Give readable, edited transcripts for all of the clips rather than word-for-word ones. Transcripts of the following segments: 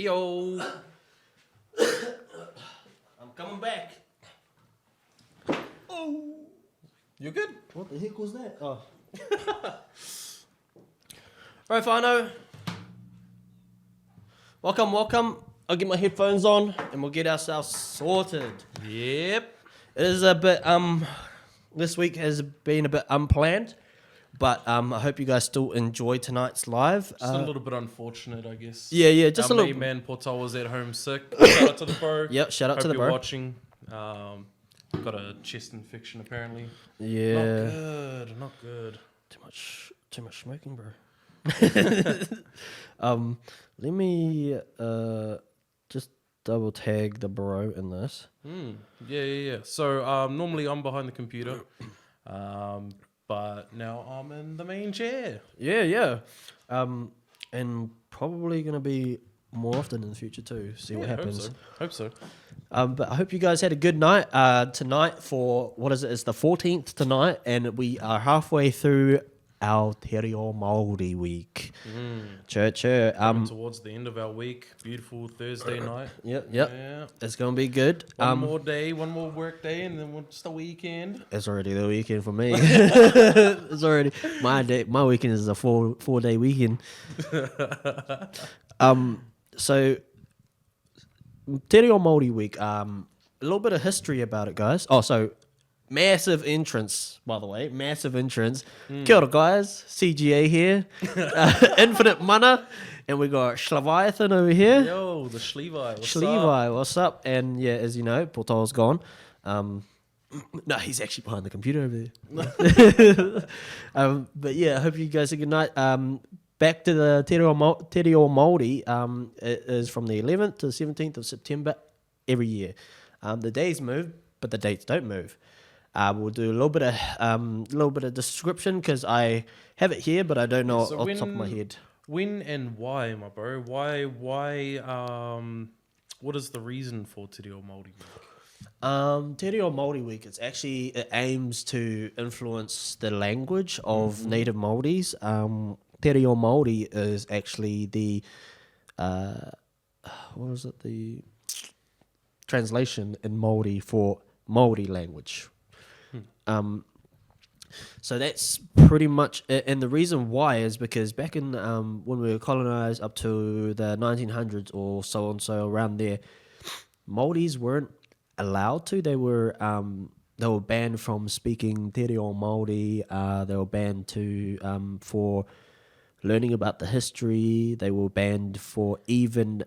Yo. I'm coming back. Oh. You good? What the heck was that? Oh. Ora Whanau. Welcome. I'll get my headphones on and we'll get ourselves sorted. Yep. It is a bit, this week has been a bit unplanned, but I hope you guys still enjoy tonight's live. Just a little bit unfortunate, I guess. Yeah, just Our a little. main man Portal was at home sick. Shout out to the bro. Yep, shout out Hope to the you're bro. watching. Got a chest infection apparently. Yeah. Not good. Too much smoking, bro. Let me just double tag the bro in this. Yeah. So normally I'm behind the computer, but now I'm in the main chair. Yeah. And probably gonna be more often in the future too. See what happens. Hope so. But I hope you guys had a good night. Tonight for what is it? It's the 14th tonight, and we are halfway through Aotearoa Māori week. Church. Coming towards the end of our week. Beautiful Thursday night. Yep. Yeah. It's gonna be good. One more work day, and then it's the weekend. It's already the weekend for me. It's already my day. My weekend is a four day weekend. So Te Reo Māori week. A little bit of history about it, guys. Oh, so massive entrance, by the way. Massive entrance. Kia ora, guys. CGA here. Infinite Mana. And we got Leviathan over here. Yo, the Levi. What's up? Levi, what's up? And yeah, as you know, Portal's gone. No, he's actually behind the computer over there. But yeah, I hope you guys have a good night. Back to the Te Reo Māori. It is from the 11th to the 17th of September every year. The days move, but the dates don't move. We'll do a little bit of description because I have it here, but I don't know off the top of my head. When and why, my bro? Why? What is the reason for Te Reo Māori Week? Te Reo Māori Week, it aims to influence the language of native Māoris. Te Reo Māori is actually the the translation in Māori for Māori language. So that's pretty much it. And the reason why is because back in when we were colonized up to the 1900s or so on, so around there, Māoris weren't allowed to. They were banned from speaking Te Reo Māori. They were banned for learning about the history. They were banned for even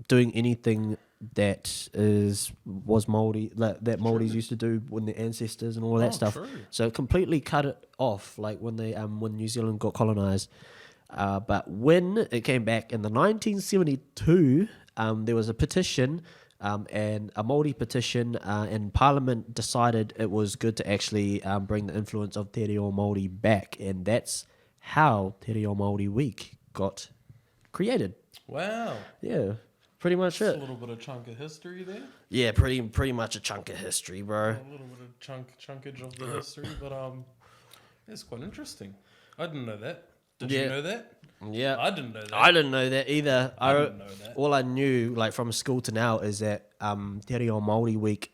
doing anything that was Māori, that Māoris used to do when their ancestors and all that stuff. True. So it completely cut it off, like when New Zealand got colonized. But when it came back in the 1972, there was a petition, and a Māori petition, and Parliament decided it was good to actually bring the influence of Te Reo Māori back, and that's how Te Reo Māori Week got created. Wow. Yeah. Pretty much Just it. a little bit of chunk of history there. Yeah, pretty much a chunk of history, bro. A little bit of chunkage of the history, but it's quite interesting. I didn't know that. Did you know that? Yeah. I didn't know that. I didn't know that either. I didn't know that. All I knew, like from school to now, is that Te Reo Māori Week,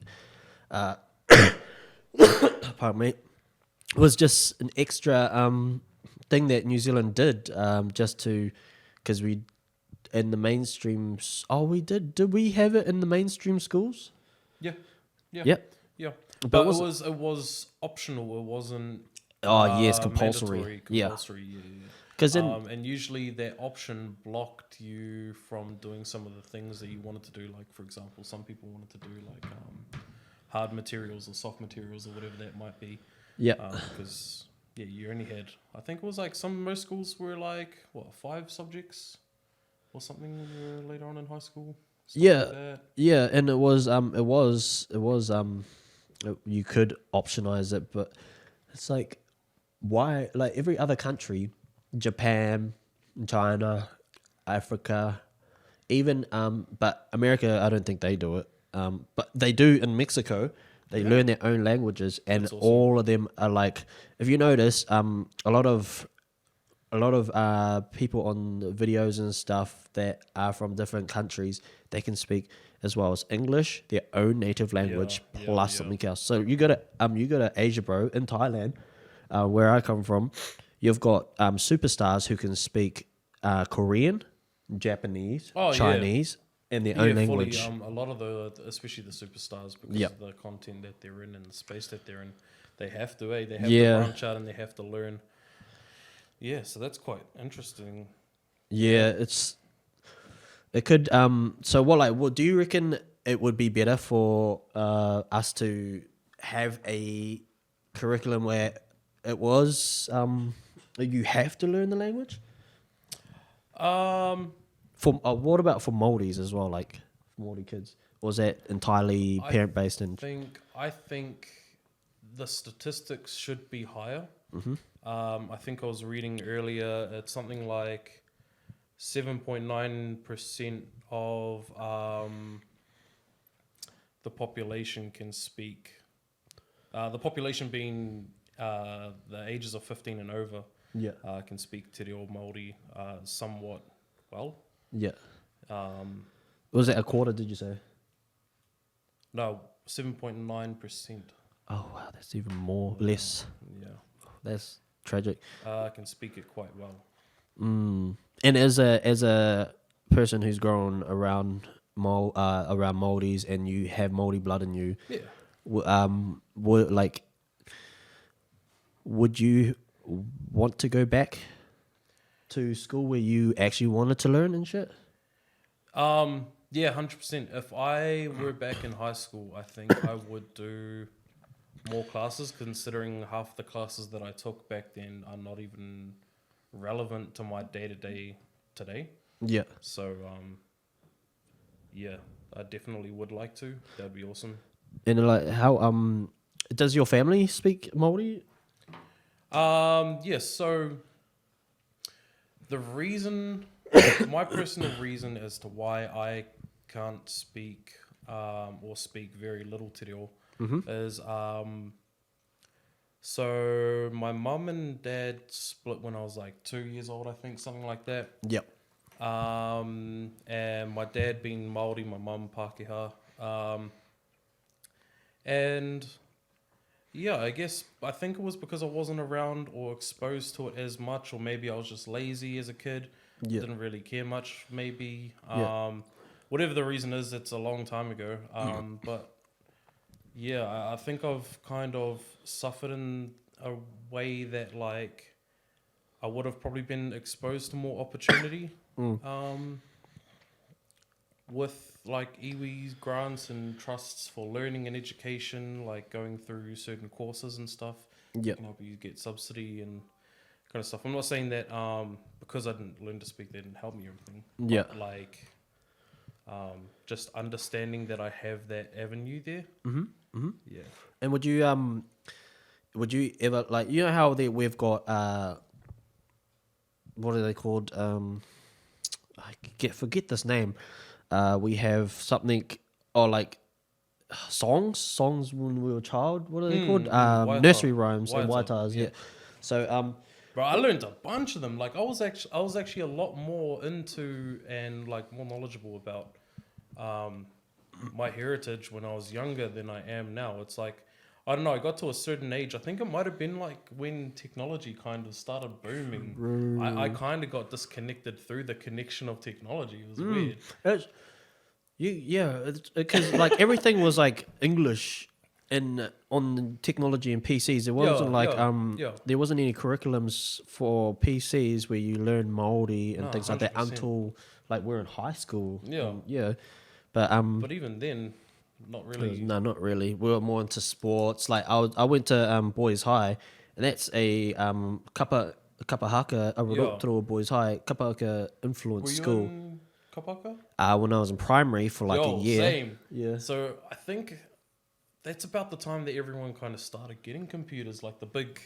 pardon me, was just an extra thing that New Zealand did, just to, because we. In the mainstreams, we did. Did we have it in the mainstream schools? Yeah. Yep. Yeah. But it was optional. It wasn't. Yes, compulsory. Mandatory, Yeah. Yeah. Because and usually that option blocked you from doing some of the things that you wanted to do. Like, for example, some people wanted to do like hard materials or soft materials or whatever that might be. yeah, Because you only had. I think it was like most schools were like 5 subjects. Or something when you were later on in high school. Yeah. Like that. yeah, and it was you could optionize it, but it's like, why? Like every other country, Japan, China, Africa, even but America, I don't think they do it. But they do in Mexico. They learn their own languages, and That's awesome. all of them are like. If you notice, a lot of a lot of people on the videos and stuff that are from different countries, they can speak as well as English, their own native language, plus something else. So you go to Asia, bro, in Thailand, where I come from. You've got superstars who can speak Korean, Japanese, Chinese, and their own language. A lot of especially the superstars, because of the content that they're in and the space that they're in, they have to, they have to branch out and they have to learn. Yeah, so that's quite interesting. Yeah, it could. So what do you reckon it would be better for us to have a curriculum where it was you have to learn the language? For what about for Māoris as well, like Māori kids? Or is that entirely parent based? I think the statistics should be higher. Mm-hmm. I think I was reading earlier, it's something like 7.9% of the population can speak. The population being the ages of 15 and over can speak Te Reo Māori somewhat well. Yeah. Was it a quarter, did you say? No, 7.9%. Oh, wow, that's even more, less. Yeah. That's tragic. I can speak it quite well. And as a person who's grown around around Māoris and you have Māori blood in you, would you want to go back to school where you actually wanted to learn and shit? Yeah, 100%. If I were back in high school, I think I would do more classes, considering half the classes that I took back then are not even relevant to my day-to-day today. Yeah. So, yeah, I definitely would like to. That'd be awesome. And like, how does your family speak Māori? Yes. So the reason, my personal reason as to why I can't speak or speak very little Te Reo is so my mum and dad split when I was like 2 years old, I think, something like that. Yep. And my dad being Māori, my mum Pākehā. And yeah, I think it was because I wasn't around or exposed to it as much, or maybe I was just lazy as a kid. Yeah. Didn't really care much, maybe. Yeah. Whatever the reason is, it's a long time ago. But yeah, I think I've kind of suffered in a way that like I would have probably been exposed to more opportunity. With like iwi's grants and trusts for learning and education, like going through certain courses and stuff. Yep. Can help you get subsidy and kind of stuff. I'm not saying that because I didn't learn to speak, they didn't help me or anything. Yeah. But like just understanding that I have that avenue there. Yeah. And would you ever, like, you know how we've got what are they called? I forget this name. We have something, or like songs when we were a child. What are they called? Nursery rhymes and waitas. Yeah. So bro, I learned a bunch of them. Like I was actually a lot more into and like more knowledgeable about my heritage when I was younger than I am now. It's like, I don't know, I got to a certain age. I think it might have been like when technology kind of started booming. I kind of got disconnected through the connection of technology. It was weird. Because like everything was like English on technology and PCs. There wasn't there wasn't any curriculums for PCs where you learn Māori and things like that 100%. until like we're in high school. Yeah. But even then, not really. No, not really. We were more into sports. Like I went to Boys High, and that's a kapa haka through Boys High, kapa haka influence school. Were you in Kapaka? When I was in primary for like a year. Same. Yeah. So I think that's about the time that everyone kind of started getting computers, like the big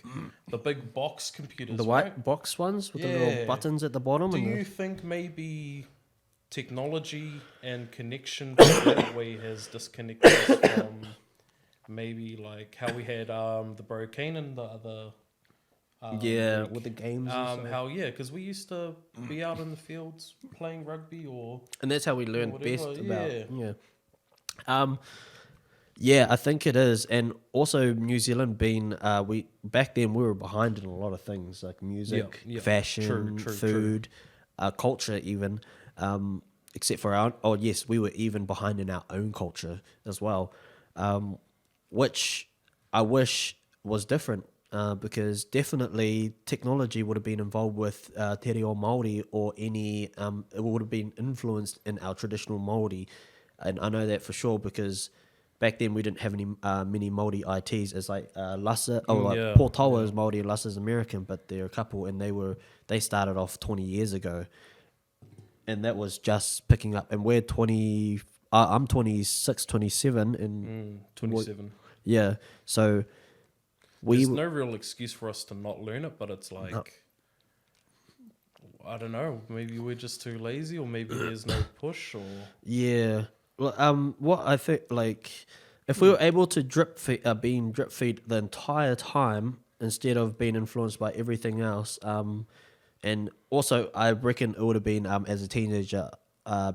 box computers. The white box ones with the little buttons at the bottom. Do you think maybe technology and connection that way has disconnected us from maybe like how we had the Brocane and the other Yeah, week. with the games and stuff. How because we used to be out in the fields playing rugby or And that's how we learned whatever. best about Yeah. yeah. Um, yeah, I think it is, and also New Zealand being we back then we were behind in a lot of things like music, Yeah. fashion, True. food, culture, even. Except for our oh yes, we were even behind in our own culture as well, which I wish was different. Because definitely technology would have been involved with Te Reo Māori or any, it would have been influenced in our traditional Māori. And I know that for sure because back then we didn't have any many Māori ITs. It's like Lassa, like Yeah. Paul Tawa is Yeah. Māori and Lassa's American, but they're a couple and they started off 20 years ago. And that was just picking up. And we're 20, I'm 26, 27. And 27. yeah, so we There's no real excuse for us to not learn it, but it's like I don't know. Maybe we're just too lazy, or maybe there's no push, or yeah. Well, what I think, like, if we were able to being drip feed the entire time instead of being influenced by everything else, and also I reckon it would have been as a teenager,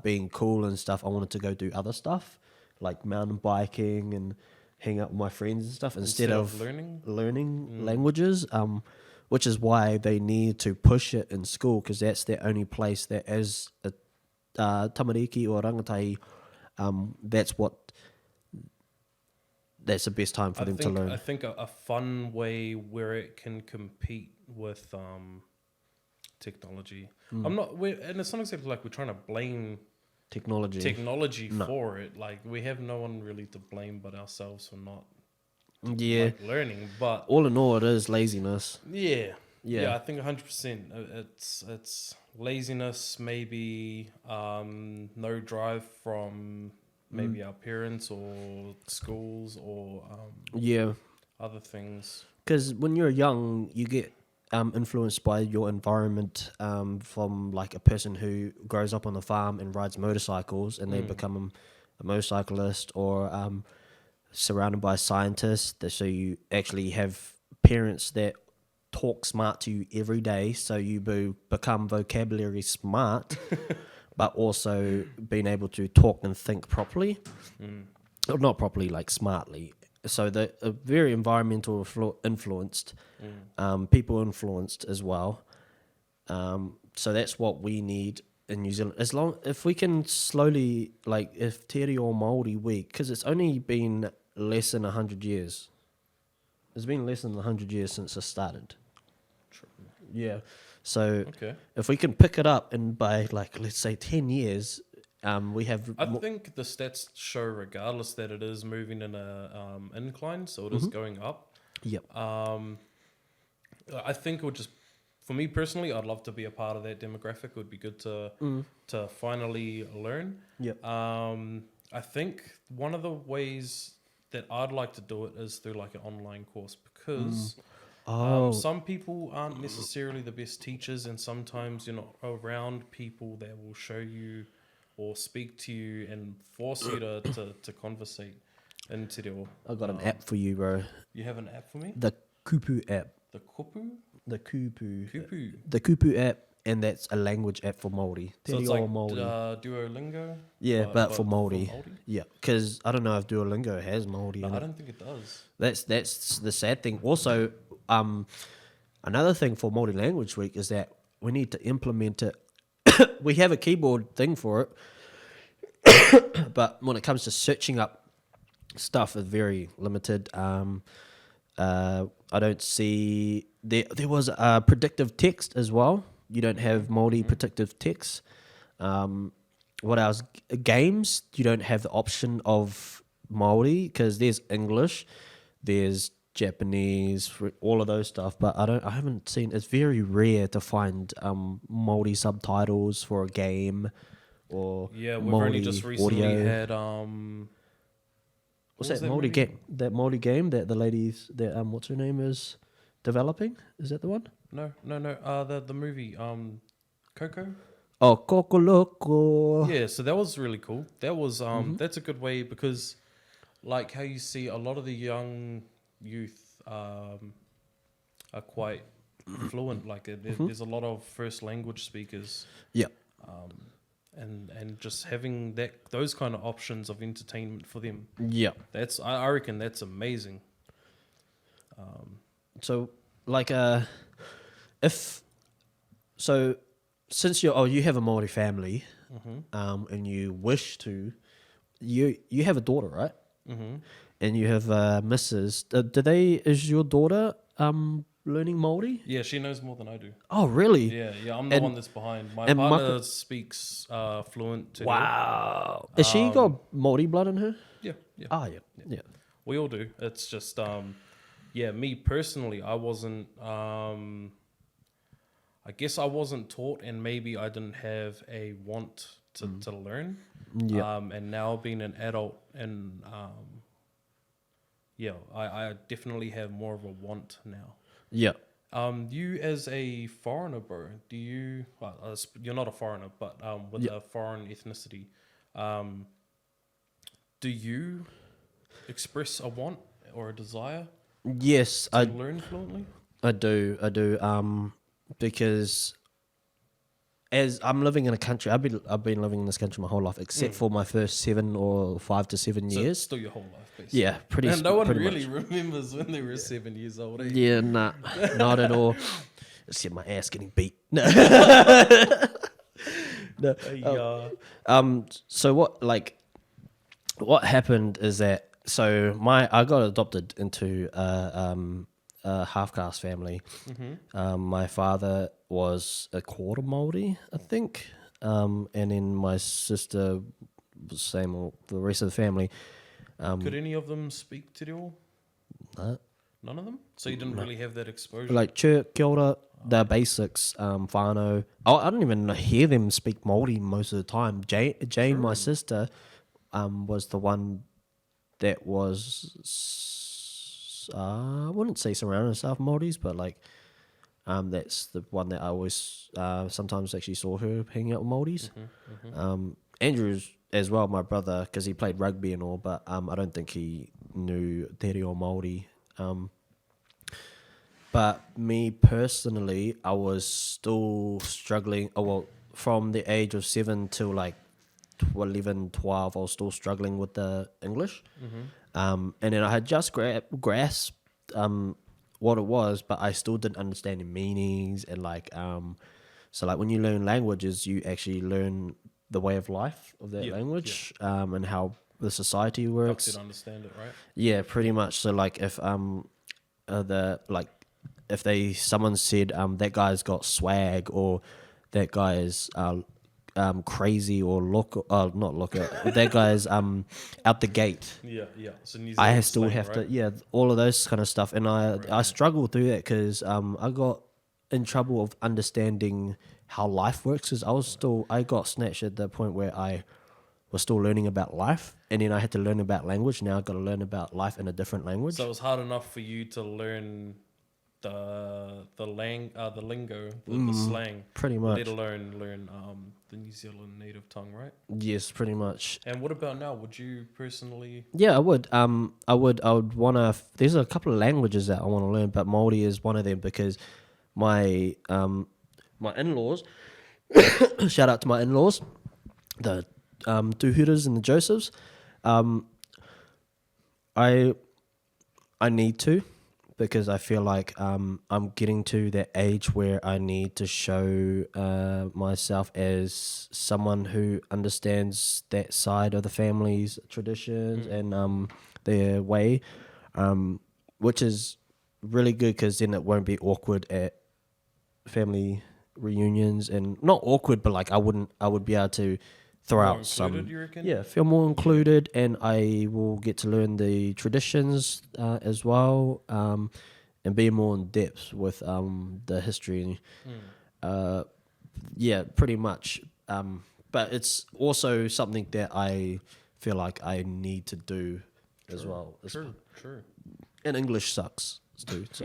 being cool and stuff. I wanted to go do other stuff like mountain biking and hang out with my friends and stuff instead of learning languages. Which is why they need to push it in school because that's the only place that as a tamariki or rangatahi, that's the best time for them to learn. I think a fun way where it can compete with technology. And it's not exactly like we're trying to blame technology for it. Like we have no one really to blame but ourselves for not learning. But all in all, it is laziness. Yeah, I think 100%. It's laziness, maybe no drive from maybe our parents or schools or other things. Because when you're young, you get influenced by your environment from like a person who grows up on the farm and rides motorcycles and they become a motorcyclist or surrounded by scientists. So you actually have parents that talk smart to you every day, so you become vocabulary smart, but also being able to talk and think properly, or not properly, like smartly. So they're very environmental influenced, people influenced as well. So that's what we need in New Zealand. If we can slowly, like if Te Reo Māori Week, because it's only been less than 100 years. It's been less than 100 years since it started. True. Yeah. So if we can pick it up and by like, let's say 10 years, we have... I think the stats show regardless that it is moving in a incline, so it is going up. Yep. I think it would just, for me personally, I'd love to be a part of that demographic. It would be good to finally learn. Yep. I think one of the ways that I'd like to do it is through like an online course because some people aren't necessarily the best teachers, and sometimes you're not around people that will show you or speak to you and force you to conversate in Te Reo. I've got an app for you, bro. You have an app for me? The Kupu app. The Kupu? The Kupu. Kupu. The Kupu app, and that's a language app for Māori. So it's like Duolingo? Yeah, but for Māori. Yeah, because I don't know if Duolingo has Māori in it. I don't think it does. That's the sad thing. Also, another thing for Māori Language Week is that we need to implement it. We have a keyboard thing for it, but when it comes to searching up stuff, it's very limited. I don't see... There was predictive text as well. You don't have Māori predictive text. What else? Games, you don't have the option of Māori because there's English, there's Japanese, all of those stuff. But I haven't seen. It's very rare to find Māori subtitles for a game or we've Māori only just recently audio. had what's that Māori game? That Māori game that the ladies that what's her name is developing? Is that the one? No. The movie Coco. Oh, Kokoloko. Yeah, so that was really cool. That was that's a good way because, like, how you see a lot of the young youth are quite fluent. Like there's a lot of first language speakers, Yeah. and just having those kind of options of entertainment for them. Yeah. I reckon that's amazing. So, like, if so, since you have a Māori family, and you wish to, you have a daughter, right? Mm-hmm. And you have Mrs. Is your daughter learning Māori? Yeah, she knows more than I do. Oh, really? Yeah, I'm the And- one that's behind. My and partner speaks fluent Te Reo. Wow. Has she got Māori blood in her? Yeah. Ah, yeah. We all do. It's just, me personally, I wasn't, I guess I wasn't taught, and maybe I didn't have a want to learn. Yeah. And now being an adult, and I definitely have more of a want now. Yeah. You as a foreigner, bro, do you? Well, you're not a foreigner, but with a foreign ethnicity, do you express a want or a desire Yes, to learn fluently? I do. Because as I'm living in a country, I've been living in this country my whole life, except for my first 5 to 7 So years. still your whole life, basically. Yeah, pretty. And no one pretty really much. remembers when they were 7 years old. Eh? Yeah, nah, not at all. Except my ass getting beat. No. So what happened is that I got adopted into a half caste family. My father was a quarter Māori, I think, and then my sister was same. Or the rest of the family. Could any of them speak Te Reo? No. None of them? So you didn't really have that exposure? Like chirp, kia ora, the basics, whānau. I don't even hear them speak Māori most of the time. Jane, my sister, was the one that was, I wouldn't say surrounded herself Māoris, but like, that's the one that I always, sometimes actually saw her hanging out with Māoris. Andrew's as well, my brother, because he played rugby and all, but I don't think he knew Te Reo Māori. But me personally, I was still struggling. Oh, well, from the age of 7 till like 11, 12, I was still struggling with the English. And then I had just grasped what it was, but I still didn't understand the meanings. And like, so like when you learn languages, you actually learn the way of life of that language, and how the society works. Helps you to understand it, right? Yeah, pretty much. So like if if someone said that guy's got swag, or that guy is crazy, or that guy's out the gate. Yeah. So New Zealand I still slang, have right? to all of those kind of stuff, and I struggled through that because I got in trouble of understanding how life works, because I got snatched at the point where I was still learning about life, and then I had to learn about language. Now I've got to learn about life in a different language. So it was hard enough for you to learn the lingo, the slang, pretty much. let alone learn the New Zealand native tongue, right? Yes, pretty much. And what about now? Would you personally? Yeah, I would. I would want to. There's a couple of languages that I want to learn, but Māori is one of them, because my in-laws. Shout out to my in-laws, the Tuhuras and the Josephs. I need to, because I feel like I'm getting to that age where I need to show myself as someone who understands that side of the family's traditions and their way, which is really good, because then it won't be awkward at family reunions, and not awkward, but like I would be able to throw More out included, some, you reckon? yeah, feel more included, and I will get to learn the traditions as well, and be more in depth with the history. Yeah, pretty much. But it's also something that I feel like I need to do as well. True. And English sucks too. So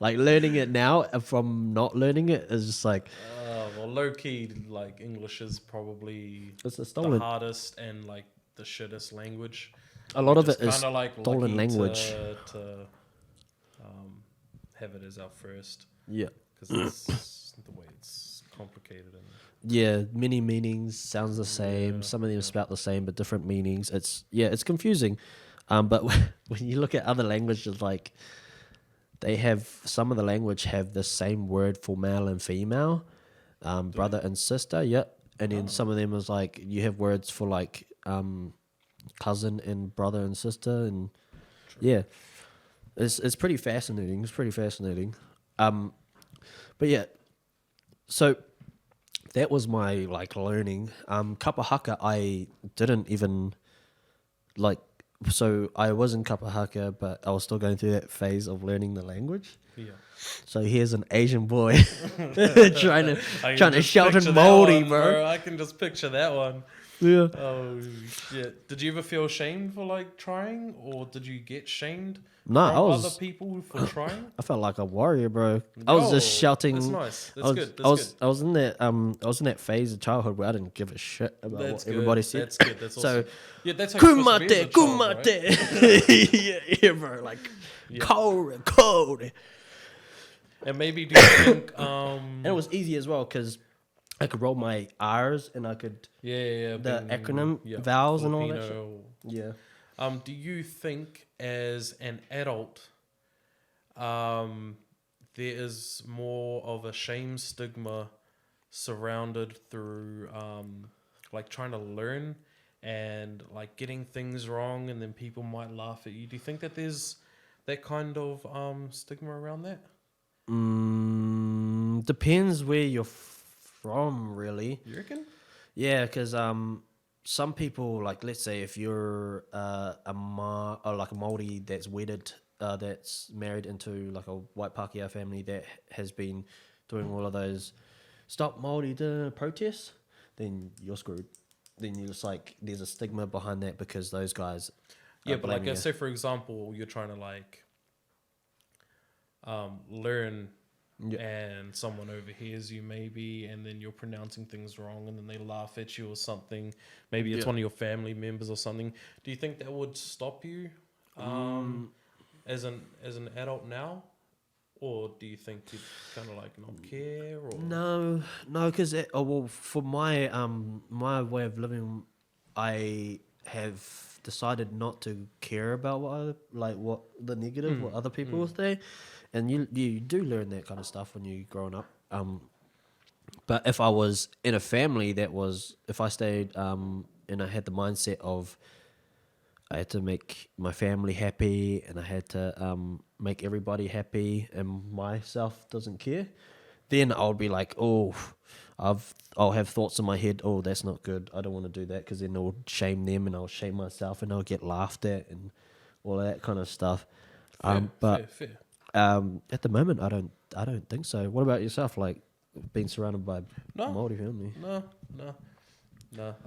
like learning it now from not learning it is just like, Well, low key, like English is probably it's a the stolen. hardest and like the shittest language. A lot of it Just is kinda, like, stolen lucky language. to have it as our first Yeah. because it's the way it's complicated. And Yeah, many meanings sounds the same. Yeah, Some of them yeah. spout the same, but different meanings. It's confusing. But when you look at other languages, like they have some of the language have the same word for male and female, brother and sister. Yep. And then some of them is like you have words for like cousin and brother and sister, and yeah, it's pretty fascinating. It's pretty fascinating. But yeah, so that was my like learning. Kapahaka, I didn't even like. So I was in Kapahaka, but I was still going through that phase of learning the language. yeah. So here's an Asian boy trying to I can trying to just shout in picture that Māori, one, bro. I can just picture that one. Yeah. Oh shit! Did you ever feel shamed for like trying, or did you get shamed No, from I was. other people for trying? I felt like a warrior, bro. I was just shouting. That's nice. That's I was, good. That's I was, good. I was in that. I was in that phase of childhood where I didn't give a shit about That's what good. everybody said. That's good. That's So, awesome. Yeah, that's how you're supposed to be as a kumate, child, right? kumate. Yeah, bro. Like, Yeah. cold. And maybe do you think And it was easy as well because I could roll my R's and I could yeah the being, acronym yeah, vowels and all that shit. Filipino. Yeah. Do you think as an adult, there is more of a shame stigma surrounded through like trying to learn and like getting things wrong, and then people might laugh at you? Do you think that there's that kind of stigma around that? Depends where you're from, really. You reckon? Yeah, because some people, like, let's say if you're or like a Māori that's wedded, that's married into like a white Pākehā family that has been doing all of those stop Māori protests, then you're screwed. Then you're just like, there's a stigma behind that because those guys. Yeah, but like, blaming you. say for example, you're trying to like learn, and someone overhears you maybe, and then you're pronouncing things wrong, and then they laugh at you or something. Maybe it's one of your family members or something. Do you think that would stop you as an adult now, or do you think you'd kind of like not care? Or No, because well, for my my way of living, I have decided not to care about what the negative, what other people will say, and you do learn that kind of stuff when you're growing up. But if I was in a family if I stayed and I had the mindset of I had to make my family happy and I had to make everybody happy and myself doesn't care, then I'll be like, oh, I'll have thoughts in my head, oh, that's not good. I don't want to do that because then it'll shame them and I'll shame myself and I'll get laughed at and all of that kind of stuff. fair. At the moment, I don't think so. What about yourself? Like being surrounded by No. Māori family? No.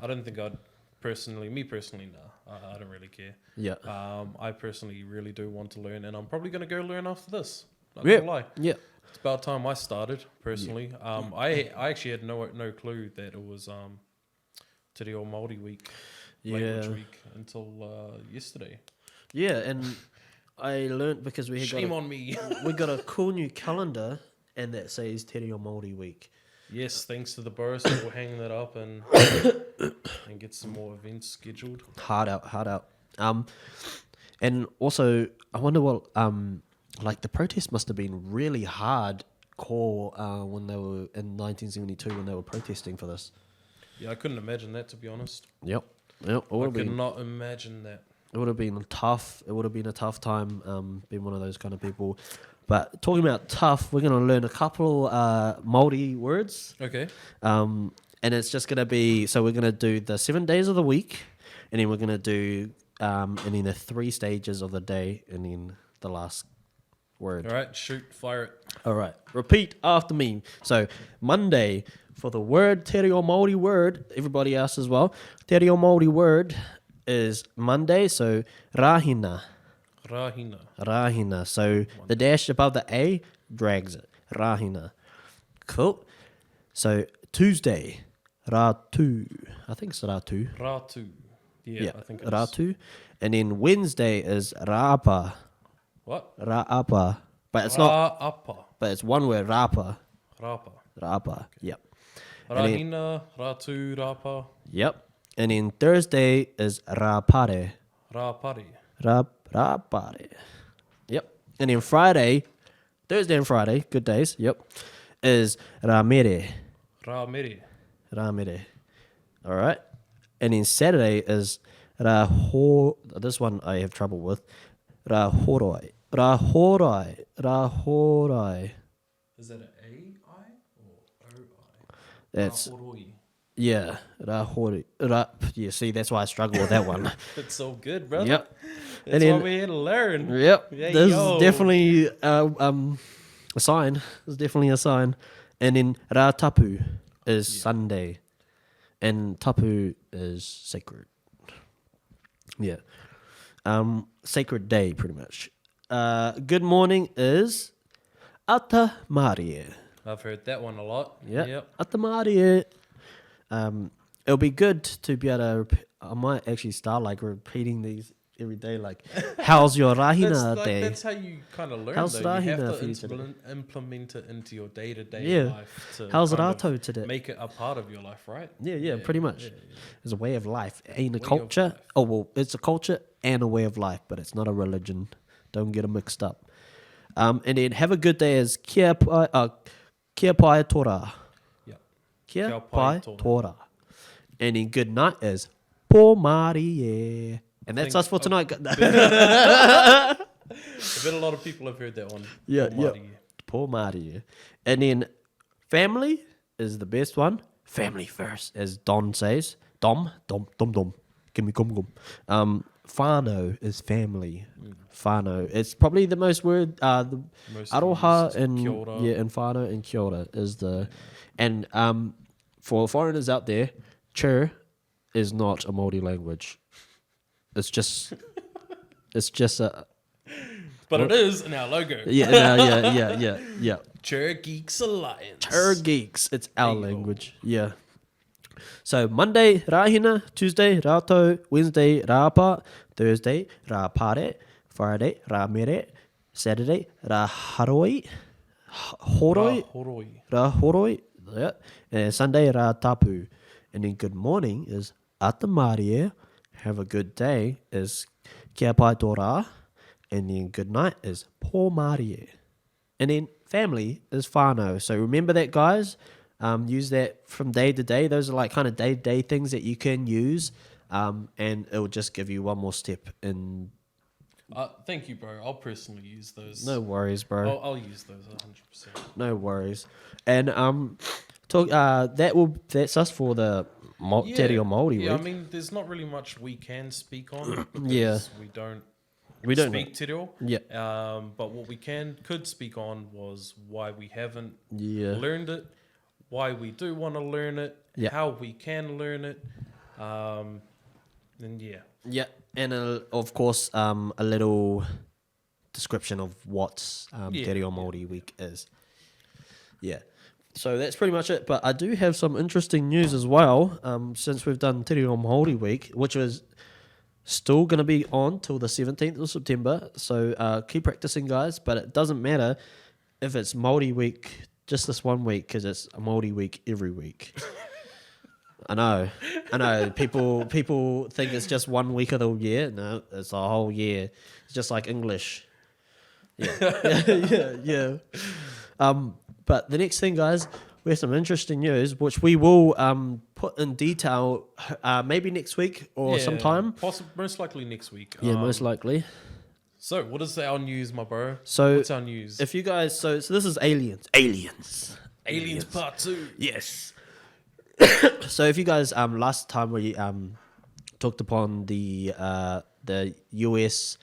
I don't think I'd personally. Me personally, no. I don't really care. Yeah. I personally really do want to learn, and I'm probably going to go learn after this. Not Yeah. gonna lie. Yeah. It's about time I started personally. I actually had no clue that it was Te Reo Māori week, language week, until yesterday. Yeah, and I learnt because we had Shame on me. we got a cool new calendar, and that says Te Reo Māori week. Yes, thanks to the Boris, we'll hang that up and get some more events scheduled. Hard out. And also I wonder what like the protest must have been really hardcore when they were in 1972 when they were protesting for this. Yeah, I couldn't imagine that, to be honest. Yep. I could not imagine that. It would have been tough. It would have been a tough time being one of those kind of people. But talking about tough, we're going to learn a couple Māori words. Okay. And it's just going to be, so we're going to do the 7 days of the week, and then we're going to do, and then the 3 stages of the day, and then the last word. All right, shoot, fire it. All right, repeat after me. So Monday, for the word, Te Reo Māori word, everybody else as well, Te Reo Māori word is Monday, so rahina. Rahina. So the dash above the A drags it. Rahina. Cool. So Tuesday, ratu. I think it's ratu. Ratu. Yeah, I think it's ratu. And then Wednesday is ra'apa. What? Ra'apa. But it's not. Ra'apa. But it's one word. Rapa. Rapa. Rapa. Yep. And then- Rahina, Ratu, Rapa, Yep. And then Thursday is Rapare. Rapari. Rapare. Yep. And then Friday, Thursday and Friday, good days. Yep. Is Ramere. Ramiri. Ramere. All right. And then Saturday is this one I have trouble with. Rahorai. Is that an A-I or O-I? That's Rahoroi. yeah. Rahori. Yeah. See, that's why I struggle with that one. It's so good, brother. Yep. That's And then- why we're here to learn. Yep. Yeah, This yo. is definitely a sign. It's definitely a sign. And then Tapu is Sunday. And Tapu is sacred. Yeah. Sacred day, pretty much. Good morning is Aotearoa. I've heard that one a lot. Yeah. Yep. Aotearoa. It'll be good to be able to. I might actually start like repeating these every day. Like, how's your Rahina day? That's how you kind of learn. How's though. You Rahina have for you to today? implement it into your day-to-day Yeah. life. To How's kind of Rato today? Make it a part of your life, right? Yeah, pretty much. yeah. It's a way of life. It ain't a Way of culture. life. Oh, well, it's a culture and a way of life, but it's not a religion. Don't get them mixed up. And then have a good day as kia pai tora. Yeah. Kia pai tora. And then good night is po marie. And that's us for tonight. I bet a lot of people have heard that one. Yeah, Oh, Māori. Po marie. And then family is the best one. Family first, as Don says. Dom. Give me gum. Whanau is family. Whanau. It's probably the most word. The Most Aroha used, and kia ora. and Whanau and Kia ora is the, and for foreigners out there, chur is not a Māori language. It's just a But it is in our logo. yeah. Chur Geeks Alliance. Chur geeks. It's our There you go. language. Yeah. So Monday Rahina, Tuesday Rato, Wednesday Rapa, Thursday Rapare, Friday Ramere, Saturday Raharoi, Horoi, Rahoroi. Rahoroi, yeah, and Sunday Ratapu. And then good morning is Aotearoa. Have a good day is Kia pai tora. And then good night is po marie. And then family is whanau. So remember that, guys. Use that from day to day. Those are like kind of day-to-day things that you can use. And it'll just give you one more step in. Thank you, bro. I'll personally use those. No worries, bro. I'll use those 100%. No worries. And that's us for the Te Reo Māori Yeah, I week. mean, there's not really much we can speak on. Because Yeah. We don't know. speak Te Reo. Yeah. But what we could speak on was why we haven't Yeah. learned it, why we do want to learn it, Yeah. how we can learn it. And yeah. Yeah, and of course, a little description of what Te Reo Māori week is. Yeah, so that's pretty much it. But I do have some interesting news as well, since we've done Te Reo Māori week, which was still going to be on till the 17th of September. So keep practicing, guys, but it doesn't matter if it's Māori week just this one week, because it's a Māori week every week. I know. People think it's just 1 week of the year. No, it's a whole year. It's just like English. Yeah. But the next thing, guys, we have some interesting news, which we will put in detail maybe next week or sometime. Most likely next week. Yeah, most likely. So, what is our news, my bro? So What's our news? if you guys, so this is aliens. Aliens Part 2. Yes. So if you guys last time we talked upon the US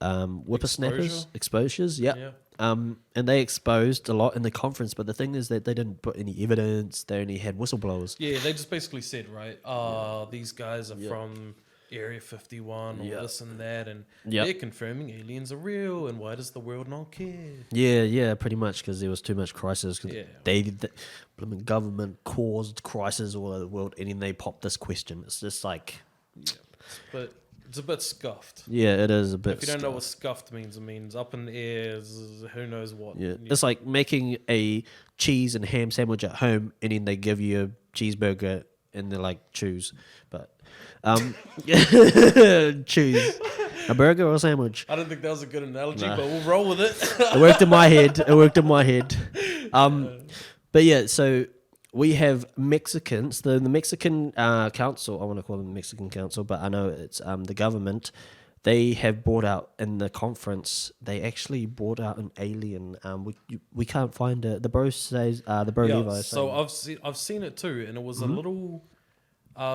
whippersnappers exposures, Yeah. and they exposed a lot in the conference, but the thing is that they didn't put any evidence. They only had whistleblowers. Yeah, they just basically said, right, these guys are from Area 51 or this and that, and they're confirming aliens are real, and why does the world not care? Yeah, pretty much, because there was too much crisis. Cause Yeah. the government caused crisis all over the world, and then they popped this question. It's just like, But It's a bit scuffed. Yeah, it is a bit. If you don't know what scuffed means, it means up in the air, who knows what. Yeah, it's like making a cheese and ham sandwich at home, and then they give you a cheeseburger, and they're like, choose. But choose a burger or a sandwich. I don't think that was a good analogy, Nah. but we'll roll with it. It worked in my head. It worked in my head. But yeah, so we have Mexicans. The Mexican council. I want to call them the Mexican council, but I know it's the government. They have brought out in the conference. They actually brought out an alien. We can't find it. The bro says the bro Levi. is So saying- I've seen it too, and it was a little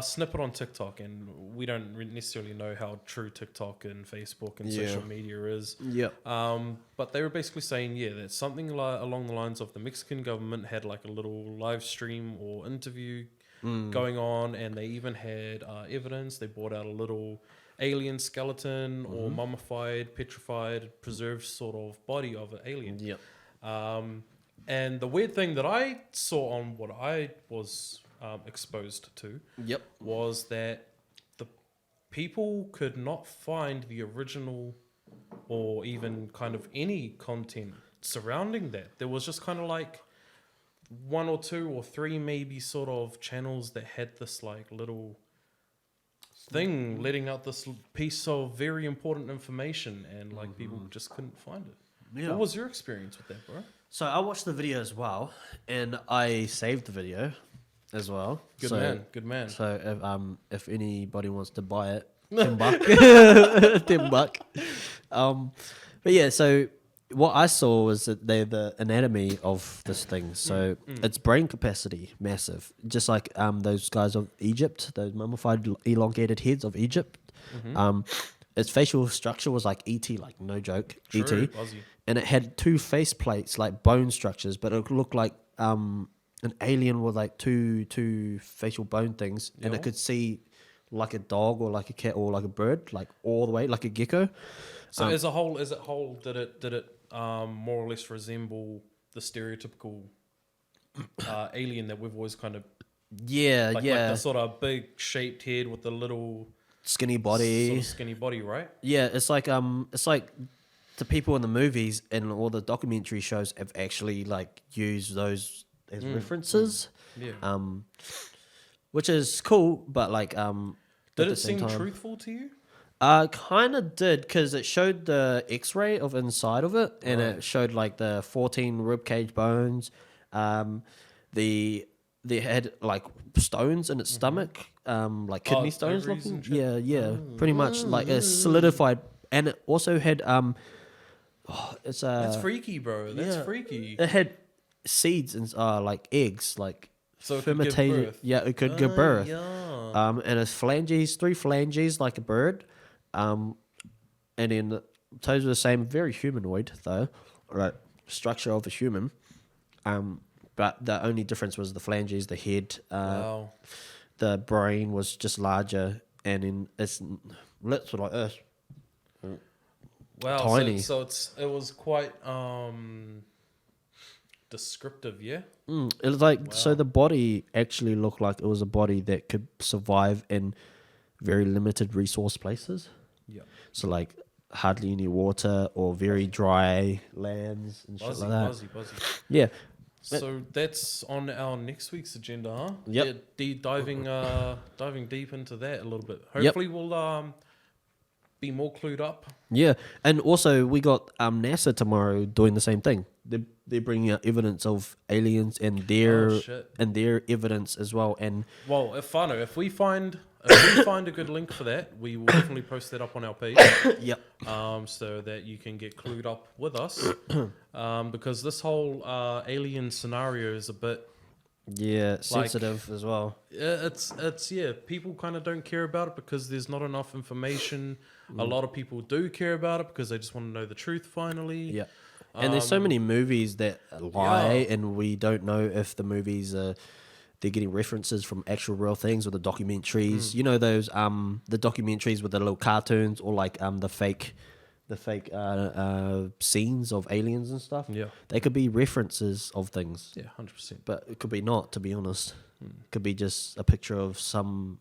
snippet on TikTok, and we don't necessarily know how true TikTok and Facebook and social media is. Yep. But they were basically saying, that something along the lines of the Mexican government had like a little live stream or interview going on, and they even had evidence. They brought out a little alien skeleton or mummified, petrified, preserved sort of body of an alien. Yep. And the weird thing that I saw on what I was exposed to Yep. was that the people could not find the original or even kind of any content surrounding that. There was just kind of like one or two or three maybe sort of channels that had this like little thing letting out this piece of very important information, and like people just couldn't find it. Yeah. What was your experience with that, bro? So I watched the video as well, and I saved the video as well. Good man. So if anybody wants to buy it, $10. $10. But yeah, so what I saw was that the anatomy of this thing. So its brain capacity, massive. Just like those guys of Egypt, those mummified elongated heads of Egypt. Its facial structure was like ET, like no joke, True, ET. Aussie. And it had two face plates, like bone structures, but it looked like an alien with like two facial bone things, and Yeah. it could see like a dog or like a cat or like a bird, like all the way, like a gecko. So as a whole, did it more or less resemble the stereotypical alien that we've always kind of like the sort of big shaped head with the little Skinny body. sort of skinny body, right? Yeah, it's like the people in the movies and all the documentary shows have actually like used those as references. Yeah. Which is cool, but like Did at it the same seem time, truthful to you? kind of did, because it showed the X-ray of inside of it, and Right. it showed like the 14 rib cage bones. They had like stones in its stomach, like kidney stones ovaries looking. and shit? Yeah, pretty much like it's solidified, and it also had it's That's freaky, bro. That's yeah. freaky. it had seeds and like eggs, like So it could give fermented. birth. Yeah, it could give birth. Yeah. And it's phalanges, 3 phalanges like a bird. And then the toes are the same, very humanoid though, right? Structure of a human. But the only difference was the phalanges, the head, Wow. the brain was just larger, and in its lips were like this. Wow. Tiny. So it was quite descriptive, yeah. It was like, so the body actually looked like it was a body that could survive in very limited resource places. Yeah. So like hardly any water or very dry lands and shit like that. Buzzy. Yeah. So that's on our next week's agenda, huh? Yep. Yeah, diving deep into that a little bit. Hopefully we'll be more clued up. Yeah, and also we got NASA tomorrow doing the same thing. They're bringing out evidence of aliens and Oh, shit. their evidence as well. And Well, if we find a good link for that, we will definitely post that up on our page. yep, So that you can get clued up with us. Because this whole alien scenario is a bit yeah, sensitive as well. it's people kind of don't care about it because there's not enough information. A lot of people do care about it because they just want to know the truth finally. Yeah, and there's so many movies that lie, and we don't know if the movies are. They're getting references from actual real things or the documentaries. You know those the documentaries with the little cartoons or like the fake scenes of aliens and stuff. Yeah. They could be references of things. Yeah, 100%. But it could be not, to be honest. It could be just a picture of some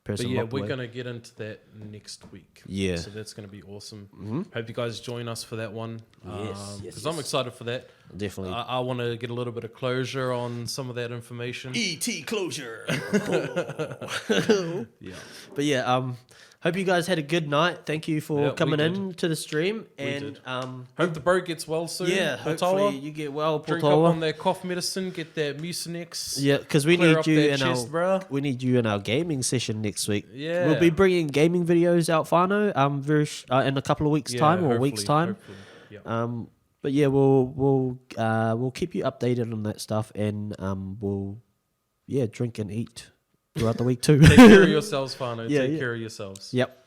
person. But yeah, locked we're away. going to get into that next week. Yeah. So that's going to be awesome. Hope you guys join us for that one. Yes, Because I'm excited for that. Definitely. I want to get a little bit of closure on some of that information. ET closure. Yeah. But yeah, hope you guys had a good night. Thank you for Yeah, we coming did. in to the stream. And did. Hope the bro gets well soon. yeah, hopefully Portola. you get well, Drink up Portola. on that cough medicine. Get that Mucinex. Yeah, because we Clear need up you that in chest, our bruh. we need you in our gaming session next week. Yeah. We'll be bringing gaming videos out, Whanau, in a couple of weeks' time or a week's time. Hopefully. Yeah. But yeah, we'll keep you updated on that stuff, and we'll drink and eat throughout the week too. Take care of yourselves, Whanau. Yeah, Take yeah. care of yourselves. Yep.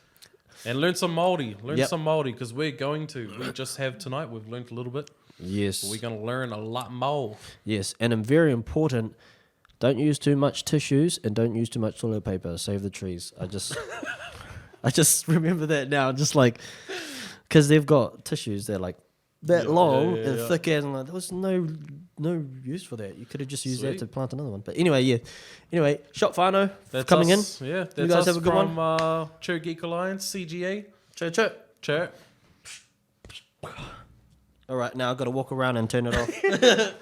And learn some Māori. Learn Yep. some Māori because we're going to. We just have tonight. We've learned a little bit. Yes. But we're going to learn a lot more. Yes, and very important. Don't use too much tissues and don't use too much toilet paper. Save the trees. I just remember that now. Just like, because they've got tissues, they're like that long and thick, and like, there was no use for that. You could have just used that Sweet. to plant another one. But anyway, yeah. Anyway, shot Whanau for That's coming us. in. Yeah, that's You guys us have a good from one. Chur Geek Alliance, CGA. Church. Chur. All right, now I've got to walk around and turn it off.